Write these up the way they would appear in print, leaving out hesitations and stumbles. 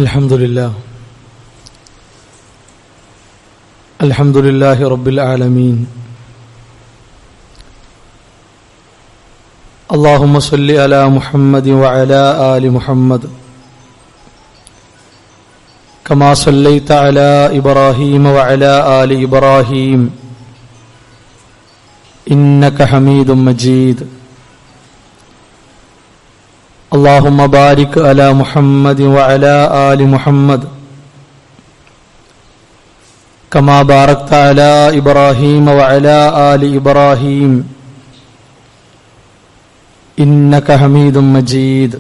الحمد لله رب العالمين. اللهم صل على محمد وعلى آل محمد كما صليت على إبراهيم وعلى آل إبراهيم إنك حميد مجيد. اللهم بارك على محمد وعلى آل محمد كما باركت على إبراهيم وعلى آل إبراهيم إنك حميد مجيد.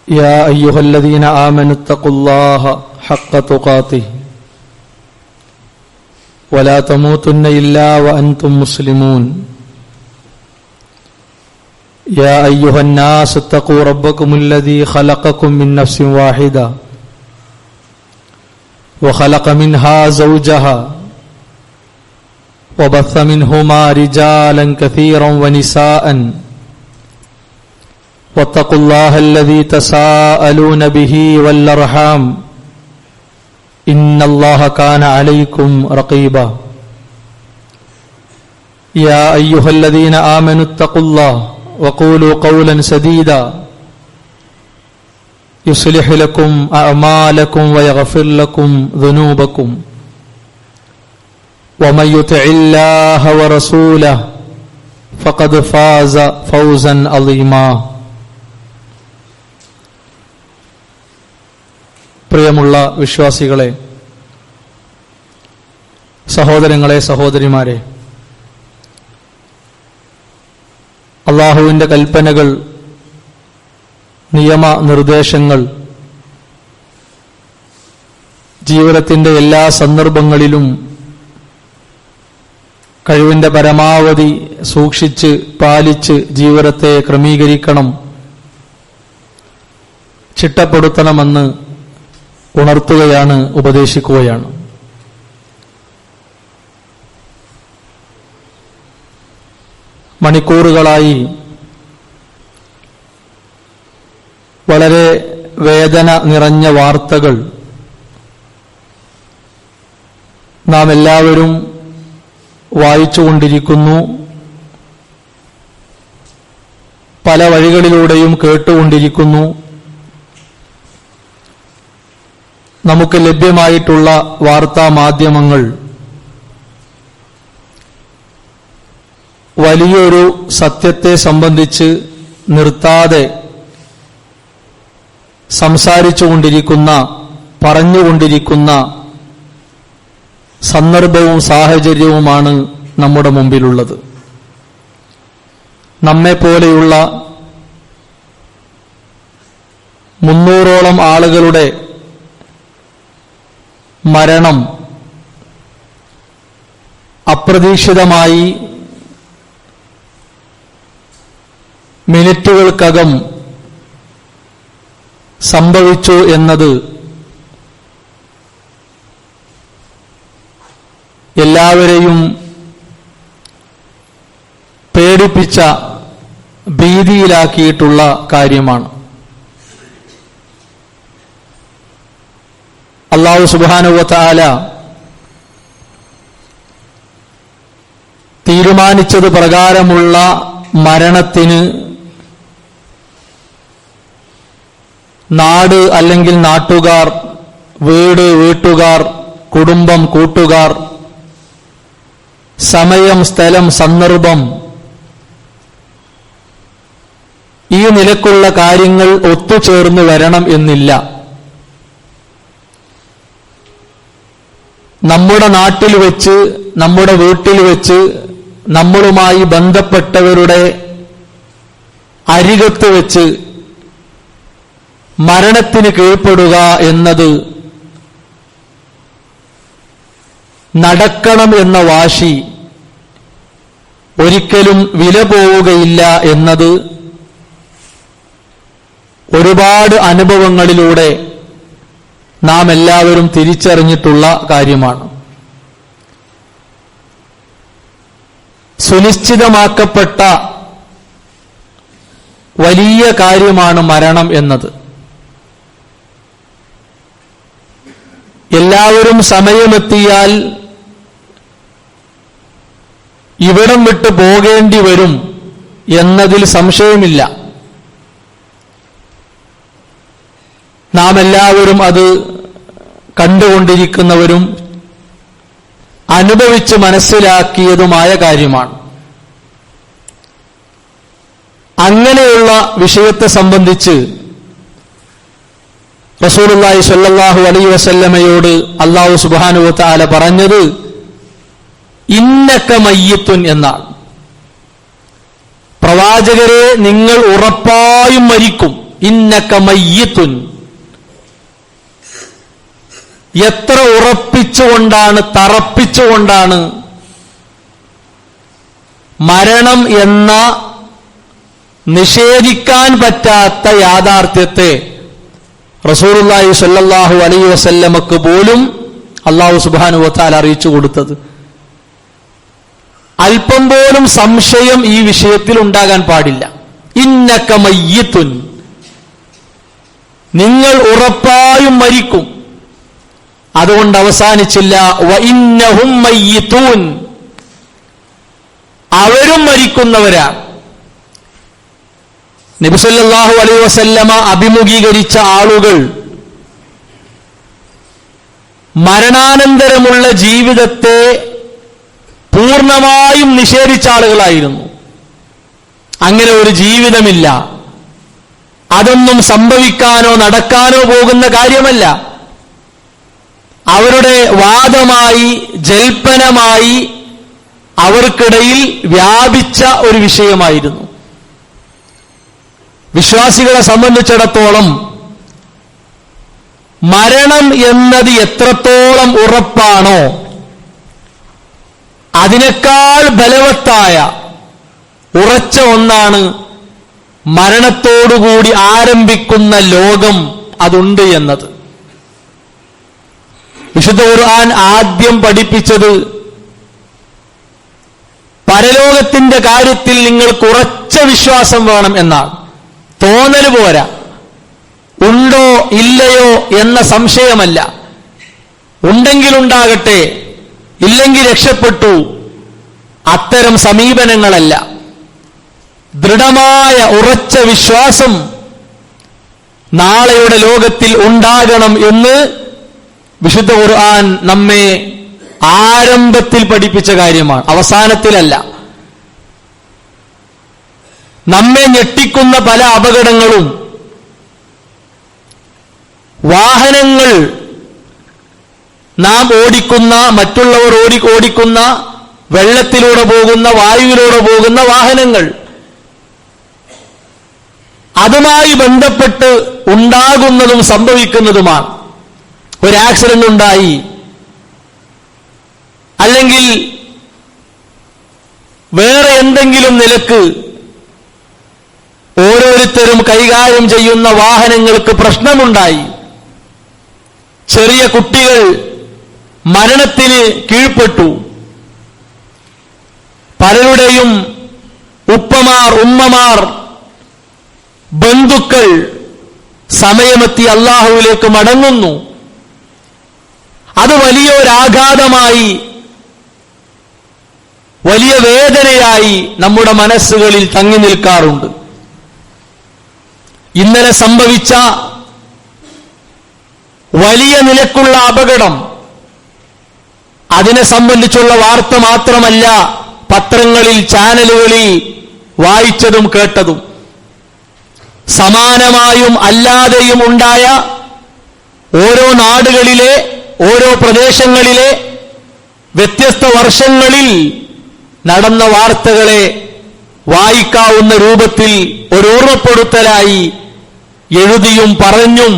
يا أيها الذين آمنوا اتقوا الله حق تقاته ولا تموتن إلا وأنتم مسلمون. يا أيها الناس اتقوا ربكم الذي خلقكم من نفس واحدة وخلق منها زوجها وبث منهما رجالا كثيرا ونساء واتقوا الله الذي تساءلون به والأرحام إن الله كان عليكم رقيبا. يا أيها الذين آمنوا اتقوا الله وقولوا قولا سديدا يصلح لكم أعمالكم ويغفر لكم ذنوبكم ومن يطع الله ورسوله فقد فاز فوزا عظيما. പ്രിയമുള്ള വിശ്വാസികളെ, സഹോദരങ്ങളെ, സഹോദരിമാരെ, അള്ളാഹുവിൻ്റെ കൽപ്പനകൾ, നിയമ നിർദ്ദേശങ്ങൾ ജീവിതത്തിൻ്റെ എല്ലാ സന്ദർഭങ്ങളിലും കഴിവിൻ്റെ പരമാവധി സൂക്ഷിച്ച് പാലിച്ച് ജീവിതത്തെ ക്രമീകരിക്കണം, ചിട്ടപ്പെടുത്തണമെന്ന് ഉണർത്തുകയാണ്, ഉപദേശിക്കുകയാണ്. മണിക്കൂറുകളായി വളരെ വേദന നിറഞ്ഞ വാർത്തകൾ നാം എല്ലാവരും വായിച്ചുകൊണ്ടിരിക്കുന്നു, പല വഴികളിലൂടെയും കേട്ടുകൊണ്ടിരിക്കുന്നു. നമുക്ക് ലഭ്യമായിട്ടുള്ള വാർത്താ മാധ്യമങ്ങൾ വലിയൊരു സത്യത്തെ സംബന്ധിച്ച് നിർത്താതെ സംസാരിച്ചുകൊണ്ടിരിക്കുന്ന, പറഞ്ഞുകൊണ്ടിരിക്കുന്ന സന്ദർഭവും സാഹചര്യവുമാണ് നമ്മുടെ മുമ്പിലുള്ളത്. നമ്മെപ്പോലെയുള്ള 300ഓളം ആളുകളുടെ മരണം അപ്രതീക്ഷിതമായി മിനിറ്റുകൾക്കകം സംഭവിച്ചു എന്നത് എല്ലാവരെയും പേടിപ്പിച്ച, ഭീതിയിലാക്കിയിട്ടുള്ള കാര്യമാണ്. അല്ലാഹു സുബ്ഹാനഹു വ തആല തീരുമാനിച്ചത് പ്രകാരമുള്ള മരണത്തിന് നാട് അല്ലെങ്കിൽ നാട്ടുകാർ, വീട്, വീട്ടുകാർ, കുടുംബം, കൂട്ടുകാർ, സമയം, സ്ഥലം, സന്ദർഭം, ഈ നിലക്കുള്ള കാര്യങ്ങൾ ഒത്തുചേർന്ന് വരണം എന്നില്ല. നമ്മുടെ നാട്ടിൽ വെച്ച്, നമ്മുടെ വീട്ടിൽ വെച്ച്, നമ്മളുമായി ബന്ധപ്പെട്ടവരുടെ അരികത്ത് വെച്ച് മരണത്തിന് കീഴ്പ്പെടുക എന്നത് നടക്കണം എന്ന വാശി ഒരിക്കലും വില പോവുകയില്ല എന്നത് ഒരുപാട് അനുഭവങ്ങളിലൂടെ നാം എല്ലാവരും തിരിച്ചറിഞ്ഞിട്ടുള്ള കാര്യമാണ്. സുനിശ്ചിതമാക്കപ്പെട്ട വലിയ കാര്യമാണ് മരണം എന്നത്. എല്ലാവരും സമയമെത്തിയാൽ ഇവിടം വിട്ട് പോകേണ്ടി വരും എന്നതിൽ സംശയമില്ല. നാം എല്ലാവരും അത് കണ്ടുകൊണ്ടിരിക്കുന്നവരും അനുഭവിച്ച് മനസ്സിലാക്കിയതുമായ കാര്യമാണ്. അങ്ങനെയുള്ള വിഷയത്തെ സംബന്ധിച്ച് റസൂലുള്ളാഹി സ്വല്ലല്ലാഹു അലൈഹി വസല്ലമയോട് അല്ലാഹു സുബ്ഹാനഹു വ തആല പറഞ്ഞത് ഇന്നക മയ്യിത്തുൻ എന്നാണ്. പ്രവാചകരെ, നിങ്ങൾ ഉറപ്പായും മരിക്കും. ഇന്നക മയ്യിത്തുൻ. എത്ര ഉറപ്പിച്ചുകൊണ്ടാണ്, തറപ്പിച്ചുകൊണ്ടാണ് മരണം എന്ന നിഷേധിക്കാൻ പറ്റാത്ത യാഥാർത്ഥ്യത്തെ റസൂലുള്ളാഹി സ്വല്ലല്ലാഹു അലൈഹി വസല്ലമക്ക് പോലും അല്ലാഹു സുബ്ഹാനഹു വ തആല അറിയിച്ചു കൊടുത്തത്. അല്പം പോലും സംശയം ഈ വിഷയത്തിൽ ഉണ്ടാകാൻ പാടില്ല. ഇന്നക മയ്യിത്തുൻ, നിങ്ങൾ ഉറപ്പായും മരിക്കും. അതുകൊണ്ട് അവസാനിച്ചില്ല, വ ഇന്നഹും മയ്യിത്തൂൻ, അവരും മരിക്കുന്നവരാണ്. നബി സല്ലല്ലാഹു അലൈഹി വസല്ലമ അഭിമുഖീകരിച്ച ആളുകൾ മരണാനന്തരമുള്ള ജീവിതത്തെ പൂർണ്ണമായും നിഷേധിച്ച ആളുകളായിരുന്നു. അങ്ങനെ ഒരു ജീവിതമില്ല, അതൊന്നും സംഭവിക്കാനോ നടക്കാനോ പോകുന്ന കാര്യമല്ല. അവരുടെ വാദമായി, ജൽപ്പനമായി അവർക്കിടയിൽ വ്യാപിച്ച ഒരു വിഷയമായിരുന്നു. വിശ്വാസികളെ സംബന്ധിച്ചിടത്തോളം മരണം എന്നത് എത്രത്തോളം ഉറപ്പാണോ അതിനേക്കാൾ ബലവത്തായ ഉറച്ച ഒന്നാണ് മരണത്തോടുകൂടി ആരംഭിക്കുന്ന ലോകം അതുണ്ട് എന്നത്. വിശുദ്ധ ഖുർആൻ ആദ്യം പഠിപ്പിച്ചത് പരലോകത്തിന്റെ കാര്യത്തിൽ നിങ്ങൾക്ക് ഉറച്ച വിശ്വാസം വേണം എന്നാണ്. തോന്നല് പോരാ, ഉണ്ടോ ഇല്ലയോ എന്ന സംശയമല്ല. ഉണ്ടെങ്കിലുണ്ടാകട്ടെ, ഇല്ലെങ്കിൽ രക്ഷപ്പെട്ടു, അത്തരം സമീപനങ്ങളല്ല. ദൃഢമായ ഉറച്ച വിശ്വാസം നാളെയുടെ ലോകത്തിൽ ഉണ്ടാകണം എന്ന് വിശുദ്ധ ഖുർആൻ നമ്മെ ആരംഭത്തിൽ പഠിപ്പിച്ച കാര്യമാണ്, അവസാനത്തിലല്ല. നമ്മെ ഞെട്ടിക്കുന്ന പല അപകടങ്ങളും വാഹനങ്ങൾ, നാം ഓടിക്കുന്ന, മറ്റുള്ളവർ ഓടിക്കുന്ന, വെള്ളത്തിലൂടെ പോകുന്ന, വായുവിലൂടെ പോകുന്ന വാഹനങ്ങൾ, അതുമായി ബന്ധപ്പെട്ട് ഉണ്ടാകുന്നതും സംഭവിക്കുന്നതുമാണ്. ഒരു ആക്സിഡന്റ് ഉണ്ടായി, അല്ലെങ്കിൽ വേറെ എന്തെങ്കിലും നിലക്ക് ഓരോരുത്തരും കൈകാര്യം ചെയ്യുന്ന വാഹനങ്ങൾക്ക് പ്രശ്നമുണ്ടായി, ചെറിയ കുട്ടികൾ മരണത്തിന് കീഴ്പ്പെട്ടു, പലരുടെയും ഉപ്പമാർ, ഉമ്മമാർ, ബന്ധുക്കൾ സമയമെത്തി അല്ലാഹുവിലേക്ക് മടങ്ങുന്നു. അത് വലിയൊരാഘാതമായി, വലിയ വേദനയായി നമ്മുടെ മനസ്സുകളിൽ തങ്ങി നിൽക്കാറുണ്ട്. ഇന്നലെ സംഭവിച്ച വലിയ നിലക്കുള്ള അപകടം, അതിനെ സംബന്ധിച്ചുള്ള വാർത്ത മാത്രമല്ല പത്രങ്ങളിൽ, ചാനലുകളിൽ വായിച്ചതും കേട്ടതും. സമാനമായും അല്ലാതെയും ഉണ്ടായ ഓരോ നാടുകളിലെ, ഓരോ പ്രദേശങ്ങളിലെ വ്യത്യസ്ത വർഷങ്ങളിൽ നടന്ന വാർത്തകളെ വായിക്കാവുന്ന രൂപത്തിൽ ഒരു ഓർമ്മപ്പെടുത്തലായി എഴുതിയും പറഞ്ഞും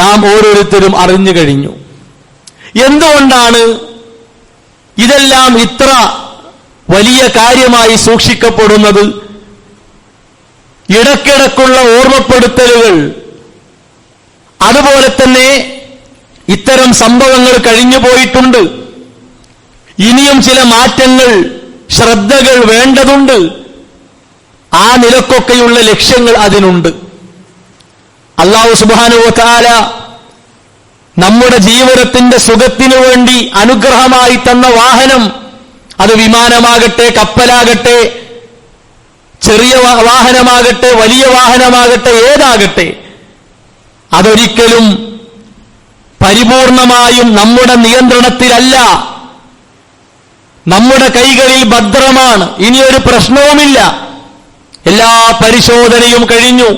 നാം ഓരോരുത്തരും അറിഞ്ഞു കഴിഞ്ഞു. എന്തുകൊണ്ടാണ് ഇതെല്ലാം ഇത്ര വലിയ കാര്യമായി സൂക്ഷിക്കപ്പെടുന്നത്? ഇടയ്ക്കിടയ്ക്കുള്ള ഓർമ്മപ്പെടുത്തലുകൾ, അതുപോലെ തന്നെ ഇത്തരം സംഭവങ്ങൾ കഴിഞ്ഞു പോയിട്ടുണ്ട്. ഇനിയും ചില മാറ്റങ്ങൾ, ശ്രദ്ധകൾ വേണ്ടതുണ്ട്. ആ നിലക്കൊക്കെയുള്ള ലക്ഷ്യങ്ങൾ അതിനുണ്ട്. അല്ലാഹു സുബ്ഹാനഹു വ തആല നമ്മുടെ ജീവിതത്തിന്റെ സുഖത്തിനു വേണ്ടി അനുഗ്രഹമായി തന്ന വാഹനം, അത് വിമാനമാകട്ടെ, കപ്പലാകട്ടെ, ചെറിയ വാഹനമാകട്ടെ, വലിയ വാഹനമാകട്ടെ, ഏതാകട്ടെ, അതൊരിക്കലും പരിപൂർണമായും നമ്മുടെ നിയന്ത്രണത്തിലല്ല, നമ്മുടെ കൈകളിൽ ഭദ്രമാണ്. ഇനിയൊരു പ്രശ്നവുമില്ല. എല്ലാ പരിശോധനയും കഴിഞ്ഞു,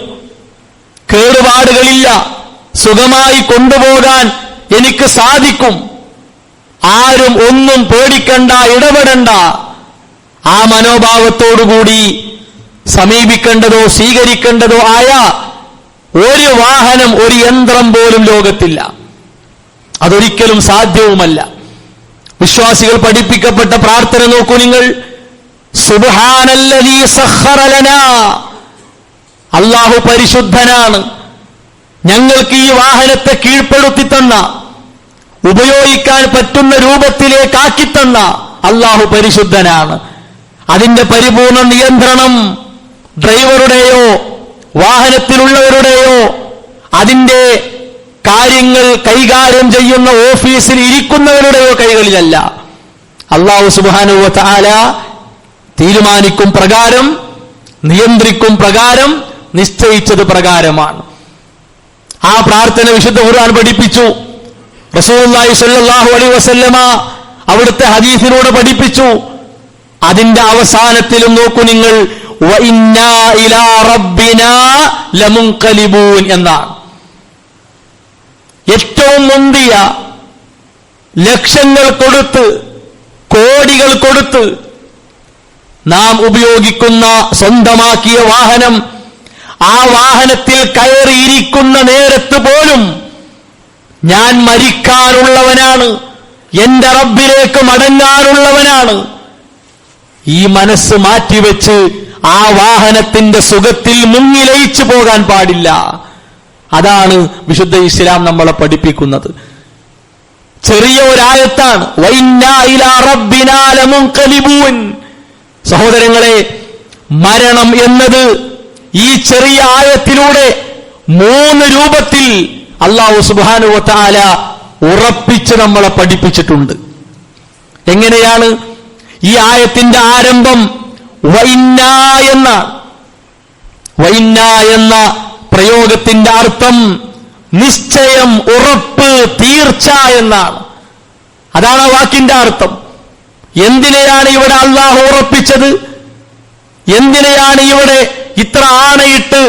കേടുപാടുകളില്ല, സുഖമായി കൊണ്ടുപോകാൻ എനിക്ക് സാധിക്കും, ആരും ഒന്നും പേടിക്കണ്ട, ഇടപെടണ്ട. ആ മനോഭാവത്തോടുകൂടി സമീപിക്കേണ്ടതോ സ്വീകരിക്കേണ്ടതോ ആയ ഒരു വാഹനം, ഒരു യന്ത്രം പോലും ലോകത്തില്ല. അതൊരിക്കലും സാധ്യവുമല്ല. വിശ്വാസികൾ പഠിപ്പിക്കപ്പെട്ട പ്രാർത്ഥന നോക്കൂ നിങ്ങൾ. സുബ്ഹാനല്ലദീ സഖറ ലനാ, അല്ലാഹു പരിശുദ്ധനാണ്, ഞങ്ങൾക്ക് ഈ വാഹനത്തെ കീഴ്പ്പെടുത്തി തന്ന, ഉപയോഗിക്കാൻ പറ്റുന്ന രൂപത്തിലേക്കാക്കിത്തന്ന അല്ലാഹു പരിശുദ്ധനാണ്. അതിന്റെ പരിപൂർണ നിയന്ത്രണം ഡ്രൈവറുടെയോ വാഹനത്തിലുള്ളവരുടെയോ അതിന്റെ കാര്യങ്ങൾ കൈകാര്യം ചെയ്യുന്ന ഓഫീസിൽ ഇരിക്കുന്നവരുടെയോ കൈകളിലല്ല. അല്ലാഹു സുബ്ഹാനഹു വ തആല തീരുമാനിക്കും പ്രകാരം, നിയന്ത്രിക്കും പ്രകാരം, നിശ്ചയിച്ചത് പ്രകാരമാണ്. ആ പ്രാർത്ഥന വിശുദ്ധ ഖുർആൻ പഠിപ്പിച്ചു. റസൂലുള്ളാഹി സ്വല്ലല്ലാഹു അലൈഹി വസല്ലമ അവിടുത്തെ ഹദീസിലൂടെ പഠിപ്പിച്ചു. അതിന്റെ അവസാനത്തിലും നോക്കൂ നിങ്ങൾ, വ ഇന്നാ ഇലാ റബ്ബിനാ ലമുൻഖലിബൂൻ എന്നാണ്. ഏറ്റവും മുന്തിയ ലക്ഷങ്ങൾ കൊടുത്ത്, കോടികൾ കൊടുത്ത് നാം ഉപയോഗിക്കുന്ന, സ്വന്തമാക്കിയ വാഹനം, ആ വാഹനത്തിൽ കയറിയിരിക്കുന്ന നേരത്ത് പോലും ഞാൻ മരിക്കാനുള്ളവനാണ്, എന്റെ റബ്ബിലേക്ക് മടങ്ങാനുള്ളവനാണ്, ഈ മനസ്സ് മാറ്റിവെച്ച് ആ വാഹനത്തിന്റെ സുഖത്തിൽ മുങ്ങിലയിച്ചു പോകാൻ പാടില്ല. അതാണ് വിശുദ്ധ ഇസ്ലാം നമ്മളെ പഠിപ്പിക്കുന്നത്. ചെറിയ ഒരായത്താണ്, വഇന്നാ ഇലാ റബ്ബിനാ ലമുൻഖലിബൂൻ. സഹോദരങ്ങളെ, മരണം എന്നത് ഈ ചെറിയ ആയത്തിലൂടെ 3 രൂപത്തിൽ അല്ലാഹു സുബ്ഹാനഹു വ തആല ഉറപ്പിച്ച് നമ്മളെ പഠിപ്പിച്ചിട്ടുണ്ട്. എങ്ങനെയാണ്? ഈ ആയത്തിന്റെ ആരംഭം വഇന്നാ എന്നാണ്. വഇന്നാ എന്ന പ്രയോഗത്തിന്റെ അർത്ഥം നിശ്ചയം, ഉറപ്പ്, തീർച്ച എന്നാണ്. അതാണ് ആ വാക്കിന്റെ അർത്ഥം. എന്തിനെയാണ് ഇവിടെ അല്ലാഹു ഉറപ്പിച്ചത്? എന്തിനെയാണ് ഇവിടെ ഇത്ര ആണയിട്ട്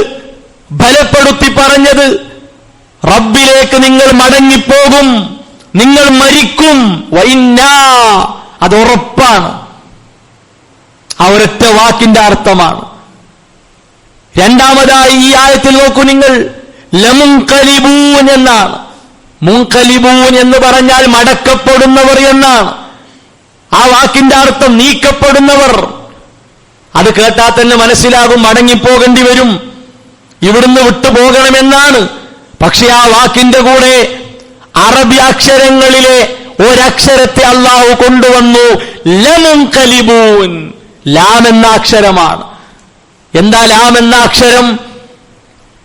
ബലപ്പെടുത്തി പറഞ്ഞത്? റബ്ബിലേക്ക് നിങ്ങൾ മടങ്ങിപ്പോകും, നിങ്ങൾ മരിക്കും. വഇന്നാ, അത് ഉറപ്പാണ്. ആ ഒരൊറ്റ വാക്കിന്റെ അർത്ഥമാണ്. രണ്ടാമതായി ഈ ആയത്തിൽ നോക്കൂ നിങ്ങൾ, ലമുൻഖലിബൂൻ എന്നാണ്. മുൻഖലിബൂൻ എന്ന് പറഞ്ഞാൽ മടക്കപ്പെടുന്നവർ എന്നാണ്. ആ വാക്കിന്റെ അർത്ഥം നീക്കപ്പെടുന്നവർ. അത് കേട്ടാൽ തന്നെ മനസ്സിലാകും മടങ്ങിപ്പോകേണ്ടി വരും, ഇവിടുന്ന് വിട്ടുപോകണമെന്നാണ്. പക്ഷെ ആ വാക്കിന്റെ കൂടെ അറബി അക്ഷരങ്ങളിലെ ഒരക്ഷരത്തെ അല്ലാഹു കൊണ്ടുവന്നു, ലമുൻഖലിബൂൻ. ലാം എന്ന അക്ഷരമാണ്. എന്താ ലാം എന്ന അക്ഷരം?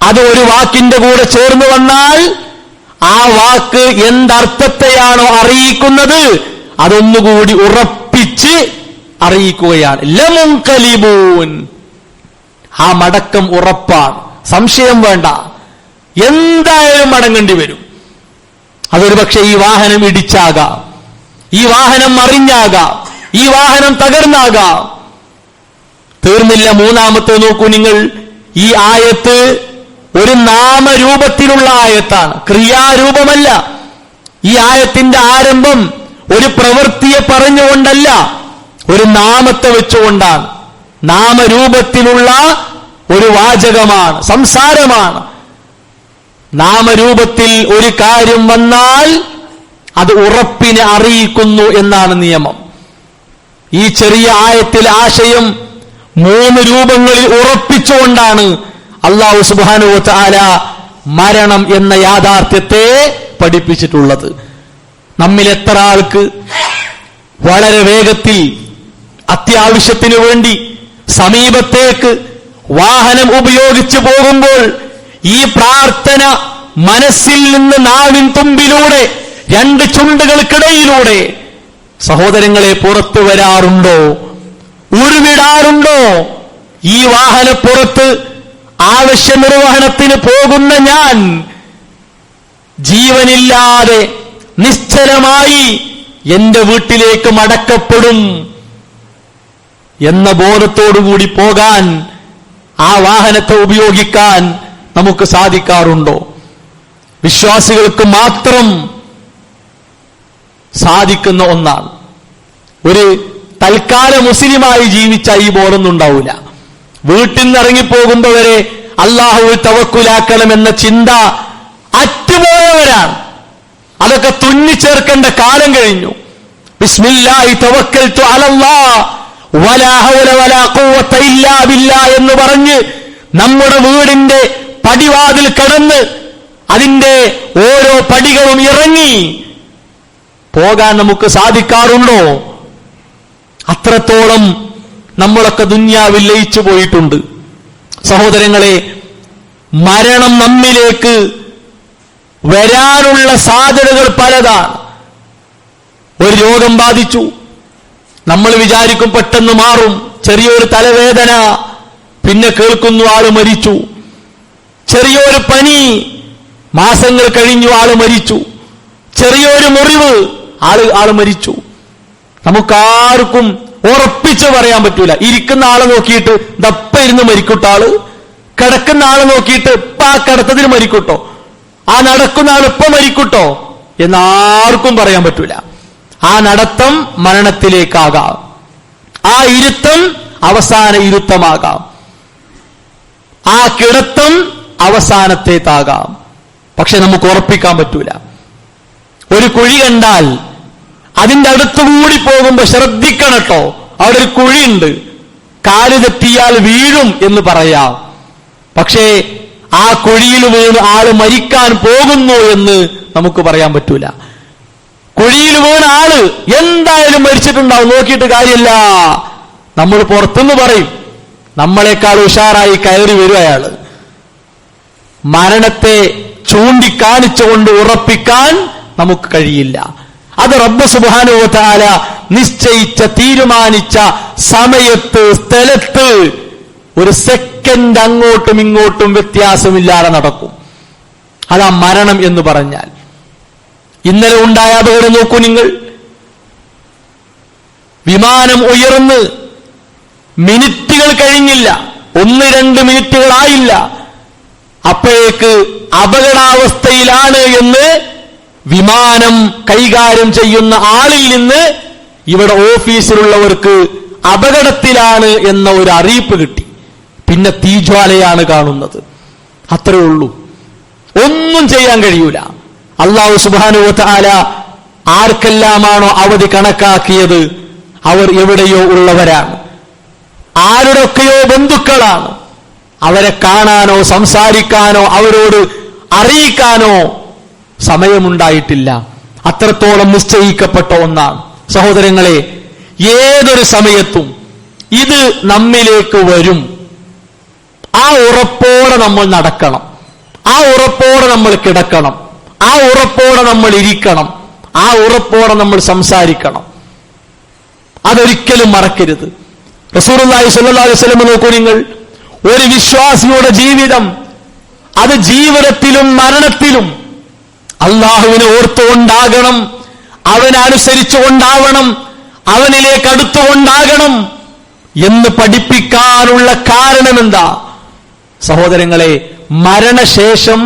അത് ഒരു വാക്കിന്റെ കൂടെ ചേർന്ന് വന്നാൽ ആ വാക്ക് എന്തർത്ഥത്തെയാണോ അറിയിക്കുന്നത് അതൊന്നുകൂടി ഉറപ്പിച്ച് അറിയിക്കുകയാണ്. ലമുൻഖലിബൂൻ, ആ മടക്കം ഉറപ്പാണ്, സംശയം വേണ്ട, എന്തായാലും മടങ്ങേണ്ടി വരും. അതൊരു പക്ഷേ ഈ വാഹനം ഇടിച്ചാകാം, ഈ വാഹനം മറിഞ്ഞാകാം, ഈ വാഹനം തകർന്നാകാം. തീർന്നില്ല, മൂന്നാമത്തെ നോക്കൂ നിങ്ങൾ. ഈ ആയത്ത് ഒരു നാമരൂപത്തിലുള്ള ആയത്താണ്, ക്രിയാരൂപമല്ല. ഈ ആയത്തിന്റെ ആരംഭം ഒരു പ്രവൃത്തിയെ പറഞ്ഞുകൊണ്ടല്ല, ഒരു നാമത്തെ വെച്ചുകൊണ്ടാണ്. നാമരൂപത്തിലുള്ള ഒരു വാചകമാണ്, സംസാരമാണ്. നാമരൂപത്തിൽ ഒരു കാര്യം വന്നാൽ അത് ഉറപ്പിനെ അറിയിക്കുന്നു എന്നാണ് നിയമം. ഈ ചെറിയ ആയത്തിൽ ആശയം 3 രൂപങ്ങളിൽ ഉറപ്പിച്ചുകൊണ്ടാണ് അല്ലാഹു സുബ്ഹാനഹു വ തആല മരണം എന്ന യാഥാർത്ഥ്യത്തെ പഠിപ്പിച്ചിട്ടുള്ളത്. നമ്മിൽ എത്ര ആൾക്ക് വളരെ വേഗത്തിൽ അത്യാവശ്യത്തിനു വേണ്ടി സമീപത്തേക്ക് വാഹനം ഉപയോഗിച്ച് പോകുമ്പോൾ ഈ പ്രാർത്ഥന മനസ്സിൽ നിന്ന് നാവിൻ തുമ്പിലൂടെ രണ്ട് ചുണ്ടുകൾക്കിടയിലൂടെ സഹോദരങ്ങളെ പുറത്തു വരാറുണ്ടോ? ഉരുവിടാറുണ്ടോ? ഈ വാഹനപ്പുറത്ത് ആവശ്യ നിർവഹണത്തിന് പോകുന്ന ഞാൻ ജീവനില്ലാതെ നിശ്ചലമായി എന്റെ വീട്ടിലേക്ക് മടക്കപ്പെടും എന്ന ബോധത്തോടുകൂടി പോകാൻ, ആ വാഹനത്തെ ഉപയോഗിക്കാൻ നമുക്ക് സാധിക്കാറുണ്ടോ? വിശ്വാസികൾക്ക് മാത്രം സാധിക്കുന്ന ഒന്നാണ്. ഒരു തൽക്കാല മുസ്ലിമായി ജീവിച്ച ഈ ബോധമൊന്നും ഉണ്ടാവില്ല. വീട്ടിൽ നിന്ന് ഇറങ്ങിപ്പോകുമ്പോ വരെ അല്ലാഹുവിൽ തവക്കുലാക്കണമെന്ന ചിന്ത അറ്റുപോയവരാണ്. അതൊക്കെ തുന്നിച്ചേർക്കേണ്ട കാലം കഴിഞ്ഞു. ബിസ്മില്ലാഹി തവക്കൽതു അലല്ലാഹ് വലാ ഹൗല വലാ ഖുവത ഇല്ലാ ബില്ലാഹ് എന്ന് പറഞ്ഞ് നമ്മുടെ വീടിന്റെ പടിവാതിൽ കടന്ന് അതിന്റെ ഓരോ പടികളും ഇറങ്ങി പോകാൻ നമുക്ക് സാധിക്കാറുണ്ടോ? അത്രത്തോളം നമ്മളൊക്കെ ദുന്യാവിൽ ലയിച്ചു പോയിട്ടുണ്ട്. സഹോദരങ്ങളെ, മരണം നമ്മിലേക്ക് വരാനുള്ള സാധ്യതകൾ പലതാണ്. ഒരു രോഗം ബാധിച്ചു, നമ്മൾ വിചാരിക്കും പെട്ടെന്ന് മാറും. ചെറിയൊരു തലവേദന, പിന്നെ കേൾക്കുന്നു ആള് മരിച്ചു. ചെറിയൊരു പനി, മാസങ്ങൾ കഴിഞ്ഞു ആള് മരിച്ചു. ചെറിയൊരു മുറിവ്, ആള് മരിച്ചു. നമുക്കാർക്കും ഉറപ്പിച്ച് പറയാൻ പറ്റൂല. ഇരിക്കുന്ന ആളെ നോക്കിയിട്ട് ദപ്പ ഇരുന്ന് മരിക്കട്ടോ ആള്, കിടക്കുന്ന ആളെ നോക്കിയിട്ട് ഇപ്പ ആ കിടത്തതിന് മരിക്കട്ടോ, ആ നടക്കുന്ന ആൾ ഇപ്പൊ മരിക്കട്ടോ എന്നാർക്കും പറയാൻ പറ്റൂല. ആ നടത്തം മരണത്തിലേക്കാകാം, ആ ഇരുത്തം അവസാന ഇരുത്തമാകാം, ആ കിടത്തം അവസാനത്തേതാകാം. പക്ഷെ നമുക്ക് ഉറപ്പിക്കാൻ പറ്റൂല. ഒരു കുഴി കണ്ടാൽ അതിന്റെ അടുത്തുകൂടി പോകുമ്പോ ശ്രദ്ധിക്കണട്ടോ, അവിടെ ഒരു കുഴിയുണ്ട്, കാല് തെറ്റിയാൽ വീഴും എന്ന് പറയാം. പക്ഷേ ആ കുഴിയിൽ വീണ് ആള് മരിക്കാൻ പോകുന്നു എന്ന് നമുക്ക് പറയാൻ പറ്റൂല. കുഴിയിൽ വീണ ആള് എന്തായാലും മരിച്ചിട്ടുണ്ടാവും, നോക്കിയിട്ട് കാര്യമില്ല. നമ്മൾ പുറത്തുനിന്ന് പറയും, നമ്മളെക്കാൾ ഉഷാറായി കയറി വരും അയാള്. മരണത്തെ ചൂണ്ടിക്കാണിച്ചുകൊണ്ട് ഉറപ്പിക്കാൻ നമുക്ക് കഴിയില്ല. അത് റബ്ബ് സുബ്ഹാനഹു വ തആല നിശ്ചയിച്ച തീരുമാനിച്ച സമയത്ത് സ്ഥലത്ത് ഒരു സെക്കൻഡ് അങ്ങോട്ടും ഇങ്ങോട്ടും വ്യത്യാസമില്ലാതെ നടക്കും. അതാ മരണം എന്ന് പറഞ്ഞാൽ. ഇന്നലെ ഉണ്ടായ അപകടം നോക്കൂ നിങ്ങൾ. വിമാനം ഉയർന്ന് മിനിറ്റുകൾ കഴിഞ്ഞില്ല, 1-2 മിനിറ്റുകളായില്ല, അപ്പോഴേക്ക് അപകടാവസ്ഥയിലാണ് എന്ന് വിമാനം കൈകാര്യം ചെയ്യുന്ന ആളിൽ നിന്ന് ഇവിടെ ഓഫീസിലുള്ളവർക്ക് അപകടത്തിലാണ് എന്ന ഒരു അറിയിപ്പ് കിട്ടി. പിന്നെ തീജ്വാലയാണ് കാണുന്നത്. അത്രേ ഉള്ളൂ, ഒന്നും ചെയ്യാൻ കഴിയൂല. അല്ലാഹു സുബ്ഹാനഹു വ തആല ആർക്കെല്ലാമാണോ അവധി കണക്കാക്കിയത് അവർ എവിടെയോ ഉള്ളവരാണ്, ആരുടെയൊക്കെയോ ബന്ധുക്കളാണ്. അവരെ കാണാനോ സംസാരിക്കാനോ അവരോട് അറിയിക്കാനോ സമയമുണ്ടായിട്ടില്ല. അത്രത്തോളം നിശ്ചയിക്കപ്പെട്ട ഒന്നാണ്. സഹോദരങ്ങളെ, ഏതൊരു സമയത്തും ഇത് നമ്മിലേക്ക് വരും. ആ ഉറപ്പോടെ നമ്മൾ നടക്കണം, ആ ഉറപ്പോടെ നമ്മൾ കിടക്കണം, ആ ഉറപ്പോടെ നമ്മൾ ഇരിക്കണം, ആ ഉറപ്പോടെ നമ്മൾ സംസാരിക്കണം. അതൊരിക്കലും മറക്കരുത്. റസൂലുള്ളാഹി സ്വല്ലല്ലാഹു അലൈഹി വസല്ലം നോക്കൂ നിങ്ങൾ. ഒരു വിശ്വാസിയുടെ ജീവിതം അത് ജീവിതത്തിലും മരണത്തിലും അള്ളാഹുവിനെ ഓർത്തുകൊണ്ടാകണം, അവനനുസരിച്ചുകൊണ്ടാവണം, അവനിലേക്ക് അടുത്തുകൊണ്ടാകണം എന്ന് പഠിപ്പിക്കാനുള്ള കാരണമെന്താ? സഹോദരങ്ങളെ, മരണശേഷം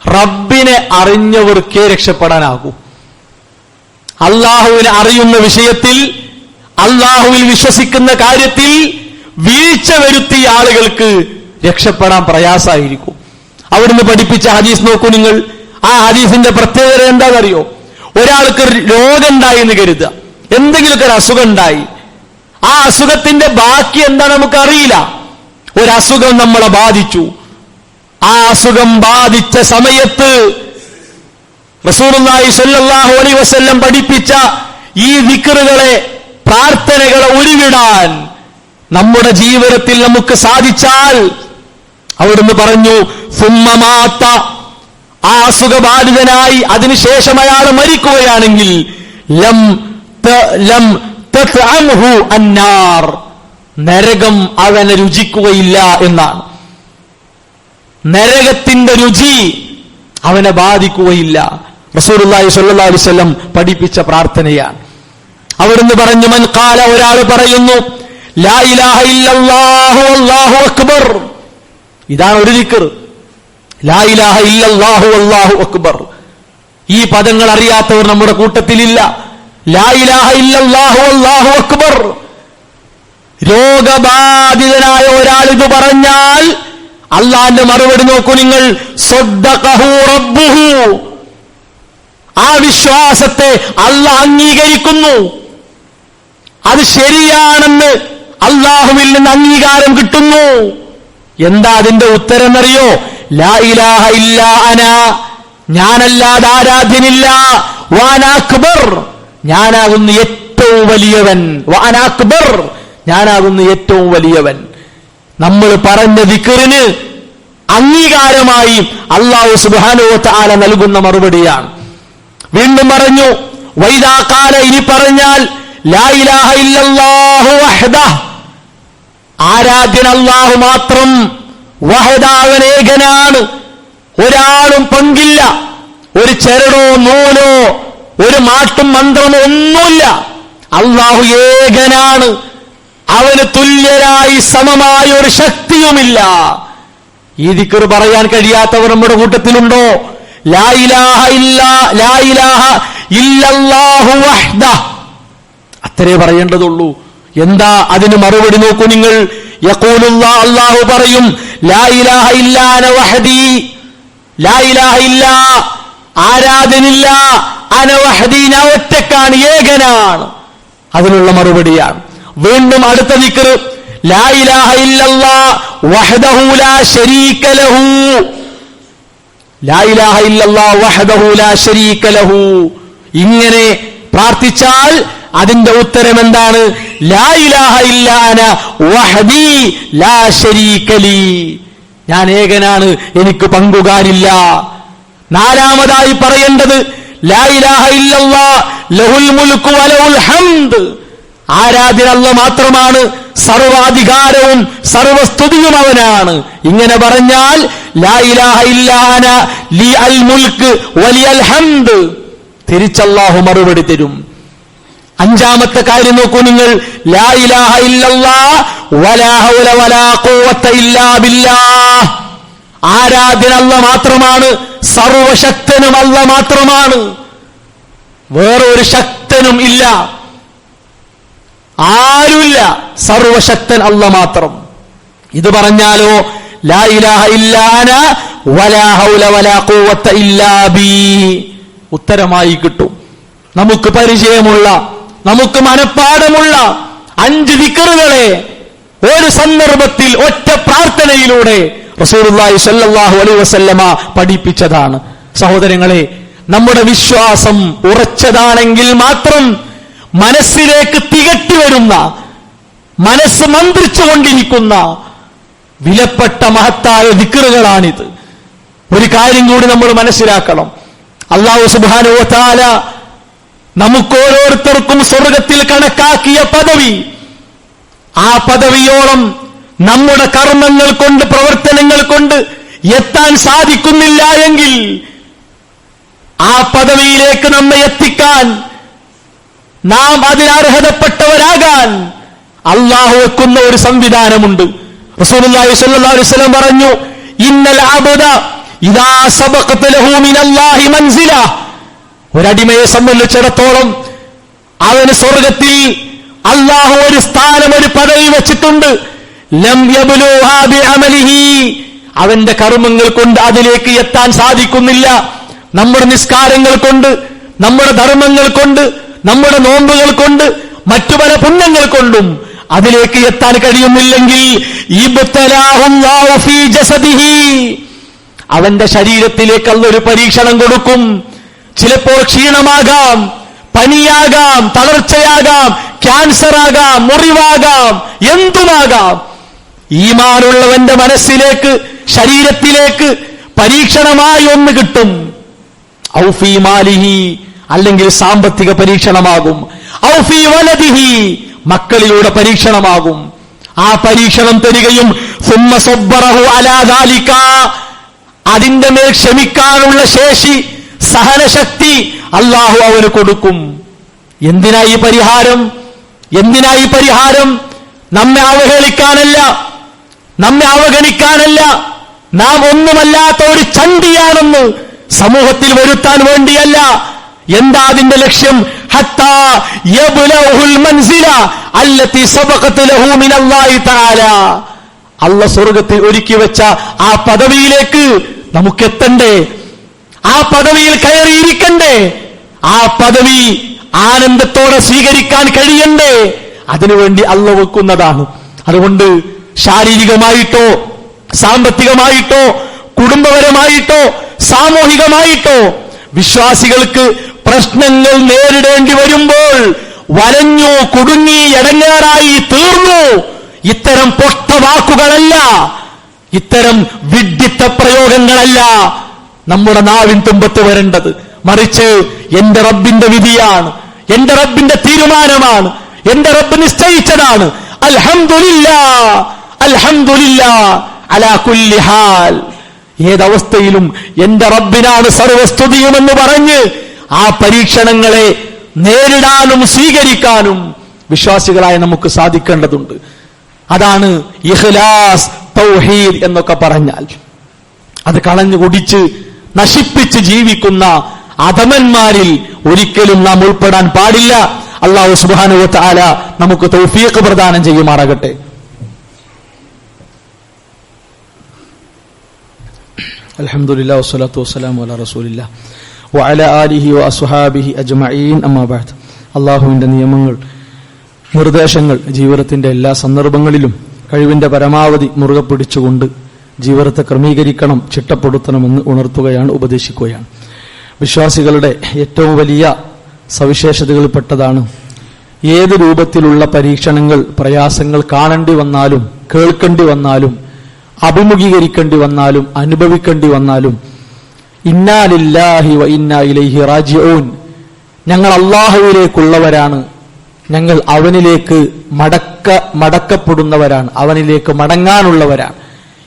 റബ്ബിനെ അറിഞ്ഞവർക്കേ രക്ഷപ്പെടാനാകൂ. അള്ളാഹുവിനെ അറിയുന്ന വിഷയത്തിൽ, അള്ളാഹുവിൽ വിശ്വസിക്കുന്ന കാര്യത്തിൽ വീഴ്ച വരുത്തിയ ആളുകൾക്ക് രക്ഷപ്പെടാൻ പ്രയാസമായിരിക്കും. അവിടുന്ന് പഠിപ്പിച്ച ഹദീസ് നോക്കൂ നിങ്ങൾ. ആ ഹദീസിന്റെ പ്രത്യേകത എന്താണെന്നറിയോ? ഒരാൾക്ക് രോഗം ഉണ്ടായി എന്ന് കരുതുക, എന്തെങ്കിലുമൊക്കെ ഒരു അസുഖം ഉണ്ടായി. ആ അസുഖത്തിന്റെ ബാക്കി എന്താ നമുക്കറിയില്ല. ഒരസുഖം നമ്മളെ ബാധിച്ചു. ആ അസുഖം ബാധിച്ച സമയത്ത് റസൂലുള്ളാഹി സ്വല്ലല്ലാഹു അലൈഹി വസല്ലം പഠിപ്പിച്ച ഈ ദിക്റുകളെ, പ്രാർത്ഥനകളെ ഉരുവിടാൻ നമ്മുടെ ജീവിതത്തിൽ നമുക്ക് സാധിച്ചാൽ, അവിടുന്ന് പറഞ്ഞു സുമ്മമാത്ത, ആ അസുഖബാധിതനായി അതിനുശേഷം അയാൾ മരിക്കുകയാണെങ്കിൽ ലം തത്അംഹു അന്നാർ, നരകം അവനെ രുചിക്കുകയില്ല എന്നാണ്. നരകത്തിന്റെ രുചി അവനെ ബാധിക്കുകയില്ല. റസൂലുള്ളാഹി സ്വല്ലല്ലാഹു അലൈഹി വസല്ലം പഠിപ്പിച്ച പ്രാർത്ഥനയാണ്. അവിടുന്ന് പറഞ്ഞു മൻ ഖാല, ഒരാൾ പറയുന്നു ലാ ഇലാഹ ഇല്ലല്ലാഹു അല്ലാഹു അക്ബർ, ഇതാണ് ഒരു ദിക്ർ. ലാ ഇലാഹ ഇല്ലല്ലാഹു അല്ലാഹു അക്ബർ. ഈ പദങ്ങൾ അറിയാത്തവർ നമ്മുടെ കൂട്ടത്തിലില്ല. ലാ ഇലാഹ ഇല്ലല്ലാഹു അല്ലാഹു അക്ബർ. രോഗബാധിതനായ ഒരാൾ ഇത് പറഞ്ഞാൽ അള്ളാന്റെ മറുപടി നോക്കൂ നിങ്ങൾ, സ്വദ്ദഖഹു റബ്ബുഹു, ആ വിശ്വാസത്തെ അള്ളാഹ് അംഗീകരിക്കുന്നു. അത് ശരിയാണെന്ന് അള്ളാഹുവിൽ നിന്ന് അംഗീകാരം കിട്ടുന്നു. എന്താ അതിന്റെ ഉത്തരം എന്നറിയോ? ലാ ഇലാഹ ഇല്ലാ അന, ഞാനല്ലാതെ ആരാധ്യനില്ല. വാന അക്ബർ, ഞാനാകുന്നു ഏറ്റവും വലിയവൻ. വാന അക്ബർ, ഞാനാകുന്നു ഏറ്റവും വലിയവൻ. നമ്മൾ പറഞ്ഞ ദിക്റിന് അംഗീകാരമായി അല്ലാഹു സുബ്ഹാനഹു വ തആല നൽകുന്ന മറുപടിയാണ്. വീണ്ടും പറഞ്ഞു വൈദാ ഖാല, ഇനി പറഞ്ഞാൽ ലാ ഇലാഹ ഇല്ലല്ലാഹു വഹ്ദഹ്, ആരാധ്യൻ അല്ലാഹു മാത്രം. വഹദാവൻ ഏകനാണ്, ഒരാളും പങ്കില്ല. ഒരു ചരടോ നൂലോ ഒരു മാട്ടും മന്ത്രമോ ഒന്നുമില്ല. അല്ലാഹു ഏകനാണ്, അവന് തുല്യരായി സമമായ ഒരു ശക്തിയുമില്ല. ഈ ദിക്ർ പറയാൻ കഴിയാത്തവർ നമ്മുടെ കൂട്ടത്തിലുണ്ടോ? ലാ ഇലാഹ ഇല്ലല്ലാഹു വഹ്ദഹ്, അത്രേ പറയേണ്ടതുള്ളൂ. എന്താ അതിന് മറുപടി നോക്കൂ നിങ്ങൾ. യഖൂലുല്ലാഹ്, അല്ലാഹു പറയും ലാ ഇലാഹ ഇല്ലാ അന വഹദി, ലാ ഇലാഹ ഇല്ലാ, ആരാധനില്ല, അന വഹദി, ഞാൻ ഒറ്റക്കാണ്, ഏകനാണ്. അതിനുള്ള മറുപടിയാണ്. വീണ്ടും അടുത്ത ദിക്ർ ലാ ഇലാഹ ഇല്ലല്ലാഹ് വഹ്ദഹു ലാ ശരീക ലഹു, ലാ ഇലാഹ ഇല്ലല്ലാഹ് വഹ്ദഹു ലാ ശരീക ലഹു. ഇങ്ങനെ പ്രാർത്ഥിച്ചാൽ അതിന്റെ ഉത്തരം എന്താണ്? ലാ ഇലാഹ ഇല്ലാ അന വഹദി ലാ ശരീക ലീ, ഞാൻ ഏകനാണ്, എനിക്ക് പങ്കുകാരില്ല. നാലാമതായി പറയേണ്ടത് ലാ ഇലാഹ ഇല്ലല്ലാഹ് ലഹുൽ മുൽക്കു വലഹുൽ ഹംദ്, ആരാധ്യൻ അല്ലാഹ് മാത്രമാണ്, സർവാധികാരവും സർവസ്തുതിയും അവനാണ്. ഇങ്ങനെ പറഞ്ഞാൽ ലാ ഇലാഹ ഇല്ലാ അന ലി അൽ മുൽക്ക് വലിയൽ ഹംദ്, തിരിച്ചല്ലാഹു മറുപടി തരും. അഞ്ചാമത്തെ കാര്യം നോക്കൂ നിങ്ങൾ. ലാ ഇലാഹ ഇല്ലല്ലാഹ് വലാ ഹൗല വലാ ഖുവത ഇല്ലാ ബില്ലാഹ്, ആരാധ്യൻ അല്ലാഹ് മാത്രമാണ്, സർവശക്തനും അല്ലാഹ് മാത്രമാണ്, വേറൊരു ശക്തനും ഇല്ല, ആരുമില്ല, സർവശക്തൻ അല്ലാഹ് മാത്രം. ഇത് പറഞ്ഞാലോ ലാ ഇലാഹ ഇല്ലാ അന വലാ ഹൗല വലാ ഖുവത ഇല്ലാ ബി, ഉത്തരമായി കിട്ടും. നമുക്ക് പരിചയമുള്ള, നമുക്ക് മനഃപ്പാഠമുള്ള 5 ദിക്റുകളെ ഒരു സന്ദർഭത്തിൽ ഒറ്റ പ്രാർത്ഥനയിലൂടെ റസൂലുള്ളാഹി സ്വല്ലല്ലാഹു അലൈഹി വസല്ലമ പഠിപ്പിച്ചതാണ്. സഹോദരങ്ങളെ, നമ്മുടെ വിശ്വാസം ഉറച്ചതാണെങ്കിൽ മാത്രം മനസ്സിലേക്ക് തികട്ടി വരുന്ന, മനസ്സ് മന്ത്രിച്ചുകൊണ്ടിരിക്കുന്ന വിലപ്പെട്ട മഹത്തായ ദിക്റുകളാണിത്. ഒരു കാര്യം കൂടി നമ്മൾ മനസ്സിലാക്കണം. അല്ലാഹു സുബ്ഹാനഹു വ തആല നമുക്കോരോരുത്തർക്കും സ്വർഗത്തിൽ കണക്കാക്കിയ പദവി, ആ പദവിയോളം നമ്മുടെ കർമ്മങ്ങൾ കൊണ്ട്, പ്രവർത്തനങ്ങൾ കൊണ്ട് എത്താൻ സാധിക്കുന്നില്ല എങ്കിൽ ആ പദവിയിലേക്ക് നമ്മെ എത്തിക്കാൻ, നാം അതിനർഹതപ്പെട്ടവരാകാൻ അല്ലാഹു വെക്കുന്ന ഒരു സംവിധാനമുണ്ട്. റസൂലുള്ളാഹി സ്വല്ലല്ലാഹു അലൈഹി വസല്ലം പറഞ്ഞു ഇന്നൽ അബ്ദ ഇദാ സബഖത ലഹു മിനല്ലാഹി മൻസില, ഒരടിമയെ സംബന്ധിച്ചിടത്തോളം അവന് സ്വർഗത്തിൽ അല്ലാഹു ഒരു സ്ഥാനം, ഒരു പദവി വെച്ചിട്ടുണ്ട്. ലം യബ്ലുഹാ ബിഅമലിഹി, അവന്റെ കർമ്മങ്ങൾ കൊണ്ട് അതിലേക്ക് എത്താൻ സാധിക്കുന്നില്ല. നമ്മുടെ നിസ്കാരങ്ങൾ കൊണ്ട്, നമ്മുടെ ധർമ്മങ്ങൾ കൊണ്ട്, നമ്മുടെ നോമ്പുകൾ കൊണ്ട്, മറ്റു പല പുണ്യങ്ങൾ കൊണ്ടും അതിലേക്ക് എത്താൻ കഴിയുന്നില്ലെങ്കിൽ ഇബ്തലാഹുല്ലാഹു ഫീ ജസദിഹി, അവന്റെ ശരീരത്തിലേക്ക് അല്ലാഹു ഒരു പരീക്ഷണം കൊടുക്കും. ചിലപ്പോൾ ക്ഷീണമാകാം, പനിയാകാം, തളർച്ചയാകാം, ക്യാൻസർ ആകാം, മുറിവാകാം, എന്തുമാകാം. ഈമാനുള്ളവന്റെ മനസ്സിലേക്ക്, ശരീരത്തിലേക്ക് പരീക്ഷണമായി ഒന്ന് കിട്ടും. ഔഫി മാലിഹി, അല്ലെങ്കിൽ സാമ്പത്തിക പരീക്ഷണമാകും. ഔഫി വലദിഹി, മക്കളിലൂടെ പരീക്ഷണമാകും. ആ പരീക്ഷണം തരികയും സുമ്മ സബ്ബറഹു അലാ ദാലിക, അതിന്റെ മേൽ ക്ഷമിക്കാനുള്ള ശേഷി, സഹനശക്തി അല്ലാഹു അവന് കൊടുക്കും. എന്തിനായി പരിഹാരം? എന്തിനായി പരിഹാരം? നമ്മെ അവഹേളിക്കാനല്ല, നമ്മെ അവഗണിക്കാനല്ല, നാം ഒന്നുമല്ലാത്ത ഒരു ചണ്ടിയാണെന്ന് സമൂഹത്തിൽ വരുത്താൻ വേണ്ടിയല്ല. എന്താ അതിന്റെ ലക്ഷ്യം? ഹത്താ യബ്ലഉൽ മൻസില അല്ലതി സബഖത ലഹു മിനല്ലാഹി തആല, അല്ലാഹു സ്വർഗ്ഗത്തിൽ ഒരുക്കി വെച്ച ആ പദവിയിലേക്ക് നമുക്കെത്തണ്ടേ? ആ പദവിയിൽ കയറിയിരിക്കണ്ടേ? ആ പദവി ആനന്ദത്തോടെ സ്വീകരിക്കാൻ കഴിയണ്ടേ? അതിനുവേണ്ടി അല്ലാഹു വെക്കുന്നതാണ്. അതുകൊണ്ട് ശാരീരികമായിട്ടോ സാമ്പത്തികമായിട്ടോ കുടുംബപരമായിട്ടോ സാമൂഹികമായിട്ടോ വിശ്വാസികൾക്ക് പ്രശ്നങ്ങൾ നേരിടേണ്ടി വരുമ്പോൾ വലഞ്ഞു, കുടുങ്ങി, എടങ്ങേറായി തീർന്നു, ഇത്തരം പൊട്ടവാക്കുകളല്ല, ഇത്തരം വിഡ്ഢിത്ത പ്രയോഗങ്ങളല്ല നമ്മുടെ നാവിൻ തുമ്പത്ത് വരേണ്ടത്. മറിച്ച് എന്റെ റബ്ബിന്റെ വിധിയാണ്, എന്റെ റബ്ബിന്റെ തീരുമാനമാണ്, എന്റെ റബ്ബ് നിശ്ചയിച്ചതാണ്. അൽഹംദുലില്ലാഹ്, അൽഹംദുലില്ലാഹ് അലാ കുല്ലി ഹാൽ, ഏതവസ്ഥയിലും എന്റെ റബ്ബിനാണ് സർവസ്തുതിയുമെന്ന് പറഞ്ഞ് ആ പരീക്ഷണങ്ങളെ നേരിടാനും സ്വീകരിക്കാനും വിശ്വാസികളായ നമുക്ക് സാധിക്കേണ്ടതുണ്ട്. അതാണ് ഇഖ്ലാസ്, തൗഹീദ് എന്നൊക്കെ പറഞ്ഞാൽ. അത് കളഞ്ഞു കുടിച്ച് നശിപ്പിച്ച് ജീവിക്കുന്ന അധമന്മാരിൽ ഒരിക്കലും നാം ഉൾപ്പെടാൻ പാടില്ല. അല്ലാഹു സുബ്ഹാനഹു വ തആല നമുക്ക് തൗഫീഖ് പ്രദാനം ചെയ്യുമാറാകട്ടെ. അൽഹംദുലില്ലാഹി വസ്സലാത്തു വസ്സലാമു അലാ റസൂലില്ലാഹ് വഅലാ ആലിഹി വഅസ്ഹാബിഹി അജ്മഈൻ. അമ്മാ ബഅദ്. അല്ലാഹുവിന്റെ നിയമങ്ങൾ, നിർദ്ദേശങ്ങൾ ജീവിതത്തിന്റെ എല്ലാ സന്ദർഭങ്ങളിലും കഴിവിന്റെ പരമാവധി മുറുകെ പിടിച്ചുകൊണ്ട് ജീവിതത്തെ ക്രമീകരിക്കണം, ചിട്ടപ്പെടുത്തണമെന്ന് ഉണർത്തുകയാണ്, ഉപദേശിക്കുകയാണ്. വിശ്വാസികളുടെ ഏറ്റവും വലിയ സവിശേഷതകളിൽപ്പെട്ടതാണ് ഏത് രൂപത്തിലുള്ള പരീക്ഷണങ്ങൾ, പ്രയാസങ്ങൾ കാണേണ്ടി വന്നാലും, കേൾക്കേണ്ടി വന്നാലും, അഭിമുഖീകരിക്കേണ്ടി വന്നാലും, അനുഭവിക്കേണ്ടി വന്നാലും ഇന്നാ ലില്ലാഹി വ ഇന്നാ ഇലൈഹി റാജിഊൻ, ഞങ്ങൾ അല്ലാഹുവിലേക്കുള്ളവരാണ്, ഞങ്ങൾ അവനിലേക്ക് മടക്കപ്പെടുന്നവരാണ്, അവനിലേക്ക് മടങ്ങാനുള്ളവരാണ്.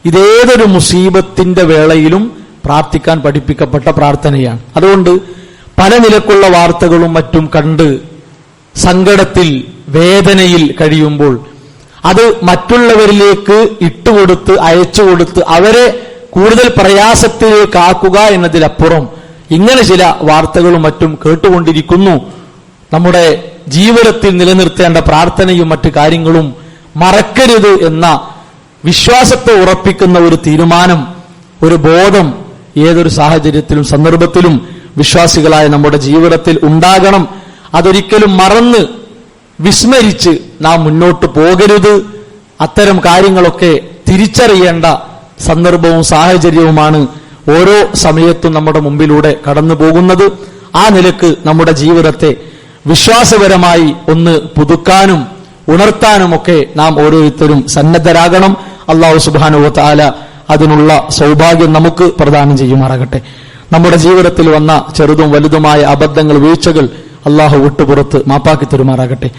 ഇതേതൊരു മുസീബത്തിന്റെ വേളയിലും പ്രാർത്ഥിക്കാൻ പഠിപ്പിക്കപ്പെട്ട പ്രാർത്ഥനയാണ്. അതുകൊണ്ട് പല നിലക്കുള്ള വാർത്തകളും മറ്റും കണ്ട് സങ്കടത്തിൽ, വേദനയിൽ കഴിയുമ്പോൾ അത് മറ്റുള്ളവരിലേക്ക് ഇട്ടുകൊടുത്ത്, അയച്ചുകൊടുത്ത് അവരെ കൂടുതൽ പ്രയാസത്തിലേക്കാക്കുക എന്നതിലപ്പുറം ഇങ്ങനെ ചില വാർത്തകളും മറ്റും കേട്ടുകൊണ്ടിരിക്കുന്നു. നമ്മുടെ ജീവിതത്തിൽ നിലനിർത്തേണ്ട പ്രാർത്ഥനയും മറ്റു കാര്യങ്ങളും മറക്കരുത് എന്ന വിശ്വാസത്തെ ഉറപ്പിക്കുന്ന ഒരു തീരുമാനം, ഒരു ബോധം ഏതൊരു സാഹചര്യത്തിലും സന്ദർഭത്തിലും വിശ്വാസികളായ നമ്മുടെ ജീവിതത്തിൽ ഉണ്ടാകണം. അതൊരിക്കലും മറന്ന് വിസ്മരിച്ച് നാം മുന്നോട്ട് പോകരുത്. അത്തരം കാര്യങ്ങളൊക്കെ തിരിച്ചറിയേണ്ട സന്ദർഭവും സാഹചര്യവുമാണ് ഓരോ സമയത്തും നമ്മുടെ മുമ്പിലൂടെ കടന്നു പോകുന്നത്. ആ നിലക്ക് നമ്മുടെ ജീവിതത്തെ വിശ്വാസപരമായി ഒന്ന് പുതുക്കാനും ഉണർത്താനുമൊക്കെ നാം ഓരോരുത്തരും സന്നദ്ധരാകണം. അല്ലാഹു സുബ്ഹാനഹു വ തആല അതിനുള്ള സൗഭാഗ്യം നമുക്ക് പ്രദാനം ചെയ്യുമാറാകട്ടെ. നമ്മുടെ ജീവിതത്തിൽ വന്ന ചെറുതും വലുതുമായ അബദ്ധങ്ങൾ, വീഴ്ചകൾ അല്ലാഹു വിട്ടുപുറത്ത് മാപ്പാക്കി തരുമാറാകട്ടെ.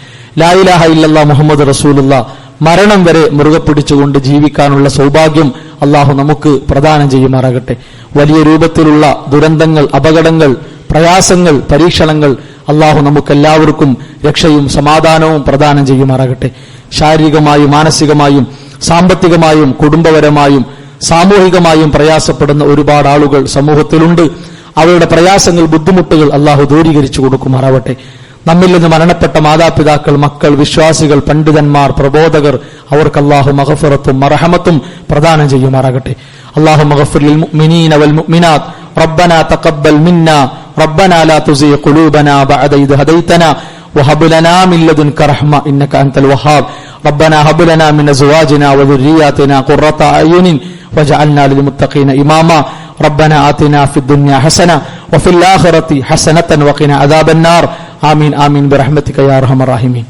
ലാ ഇലാഹ ഇല്ലല്ലാഹ് മുഹമ്മദ് റസൂലുള്ളാഹ് മരണം വരെ മുറുകെ പിടിച്ചുകൊണ്ട് ജീവിക്കാനുള്ള സൗഭാഗ്യം അല്ലാഹു നമുക്ക് പ്രദാനം ചെയ്യുമാറാകട്ടെ. വലിയ രൂപത്തിലുള്ള ദുരന്തങ്ങൾ, അപകടങ്ങൾ, പ്രയാസങ്ങൾ, പരീക്ഷണങ്ങൾ അല്ലാഹു നമുക്കെല്ലാവർക്കും രക്ഷയും സമാധാനവും പ്രദാനം ചെയ്യുമാറാകട്ടെ. ശാരീരികമായും മാനസികമായും സാമ്പത്തികമായും കുടുംബപരമായും സാമൂഹികമായും പ്രയാസപ്പെടുന്ന ഒരുപാട് ആളുകൾ സമൂഹത്തിലുണ്ട്. അവരുടെ പ്രയാസങ്ങൾ, ബുദ്ധിമുട്ടുകൾ അല്ലാഹു ദൂരീകരിച്ചു കൊടുക്കുമാറാവട്ടെ. നമ്മിൽ നിന്ന് മരണപ്പെട്ട മാതാപിതാക്കൾ, മക്കൾ, വിശ്വാസികൾ, പണ്ഡിതന്മാർ, പ്രബോധകർ, അവർക്ക് അല്ലാഹു മഗ്ഫിറത്തും മർഹമത്തും പ്രദാനം ചെയ്യുമാറാകട്ടെ. അല്ലാഹു മഗ്ഫിർ ലിൽ മുഅ്മിനീന വൽ മുഅ്മിനാത്ത് റബ്ബനാ തഖബ്ബൽ മിന്നാ റബ്ബനാ ലാ തുസിഗ് ഖുലൂബനാ ബഅദ ഇദ് ഹദൈതനാ വഹബ് ലനാ മിൻ ലദുൻക റഹ്മ ഇന്നക അൻതൽ വഹാബ് റബ്ബനാ ഹബ് ലനാ മിൻ അസ്വാജിനാ വദുർരിയാതിനാ ഖുർറത അയുനിൻ വജഅൽനാ ലിൽ മുത്തഖീന ഇമാമാ ربنا آتنا في الدنيا حسنة وفي الآخرة حسنة وقنا عذاب النار ആമീൻ ആമീൻ ബിറഹ്മതിക യാ അർഹമർ റഹീമീൻ.